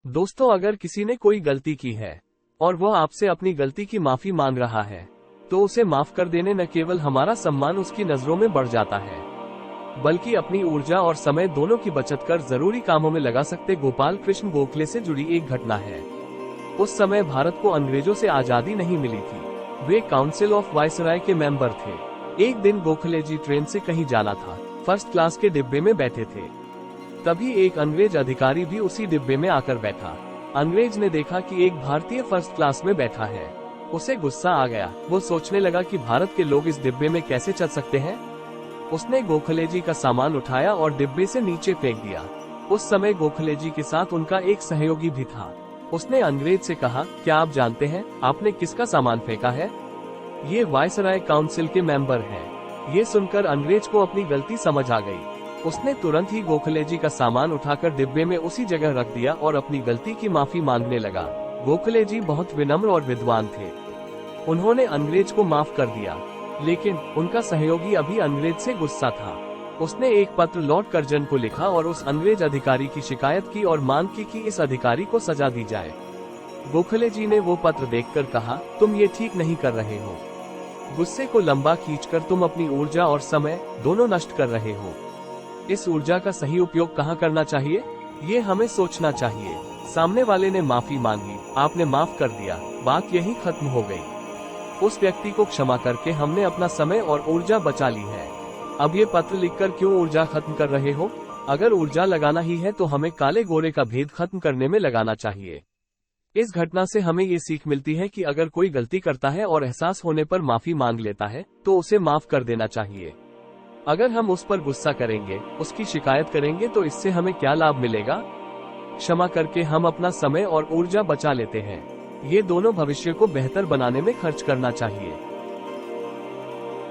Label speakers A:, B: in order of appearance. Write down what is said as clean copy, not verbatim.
A: दोस्तों, अगर किसी ने कोई गलती की है और वह आपसे अपनी गलती की माफी मांग रहा है, तो उसे माफ कर देने न केवल हमारा सम्मान उसकी नजरों में बढ़ जाता है, बल्कि अपनी ऊर्जा और समय दोनों की बचत कर जरूरी कामों में लगा सकते। गोपाल कृष्ण गोखले से जुड़ी एक घटना है। उस समय भारत को अंग्रेजों से आजादी नहीं मिली थी। वे काउंसिल ऑफ वायसराय के मेंबर थे। एक दिन गोखले जी ट्रेन से कहीं जाना था। फर्स्ट क्लास के डिब्बे में बैठे थे। तभी एक अंग्रेज अधिकारी भी उसी डिब्बे में आकर बैठा। अंग्रेज ने देखा कि एक भारतीय फर्स्ट क्लास में बैठा है। उसे गुस्सा आ गया। वो सोचने लगा कि भारत के लोग इस डिब्बे में कैसे चल सकते हैं। उसने गोखले जी का सामान उठाया और डिब्बे से नीचे फेंक दिया। उस समय गोखले जी के साथ उनका एक सहयोगी भी था। उसने अंग्रेज से कहा, क्या आप जानते हैं आपने किसका सामान फेंका है? ये वायसराय काउंसिल के मेंबर हैं। ये सुनकर अंग्रेज को अपनी गलती समझ आ गई। उसने तुरंत ही गोखले जी का सामान उठाकर डिब्बे में उसी जगह रख दिया और अपनी गलती की माफी मांगने लगा। गोखले जी बहुत विनम्र और विद्वान थे। उन्होंने अंग्रेज को माफ कर दिया, लेकिन उनका सहयोगी अभी अंग्रेज से गुस्सा था। उसने एक पत्र लॉर्ड कर्जन को लिखा और उस अंग्रेज अधिकारी की शिकायत की और मांग की कि इस अधिकारी को सजा दी जाए। गोखले जी ने वो पत्र देखकर कहा, तुम ये ठीक नहीं कर रहे हो। गुस्से को लंबा खींचकर तुम अपनी ऊर्जा और समय दोनों नष्ट कर रहे हो। इस ऊर्जा का सही उपयोग कहाँ करना चाहिए, ये हमें सोचना चाहिए। सामने वाले ने माफी मांगी, आपने माफ कर दिया, बात यही खत्म हो गई। उस व्यक्ति को क्षमा करके हमने अपना समय और ऊर्जा बचा ली है। अब ये पत्र लिखकर क्यों ऊर्जा खत्म कर रहे हो? अगर ऊर्जा लगाना ही है तो हमें काले गोरे का भेद खत्म करने में लगाना चाहिए। इस घटना से हमें ये सीख मिलती है कि अगर कोई गलती करता है और एहसास होने पर माफी मांग लेता है, तो उसे माफ कर देना चाहिए। अगर हम उस पर गुस्सा करेंगे, उसकी शिकायत करेंगे, तो इससे हमें क्या लाभ मिलेगा? क्षमा करके हम अपना समय और ऊर्जा बचा लेते हैं। ये दोनों भविष्य को बेहतर बनाने में खर्च करना चाहिए।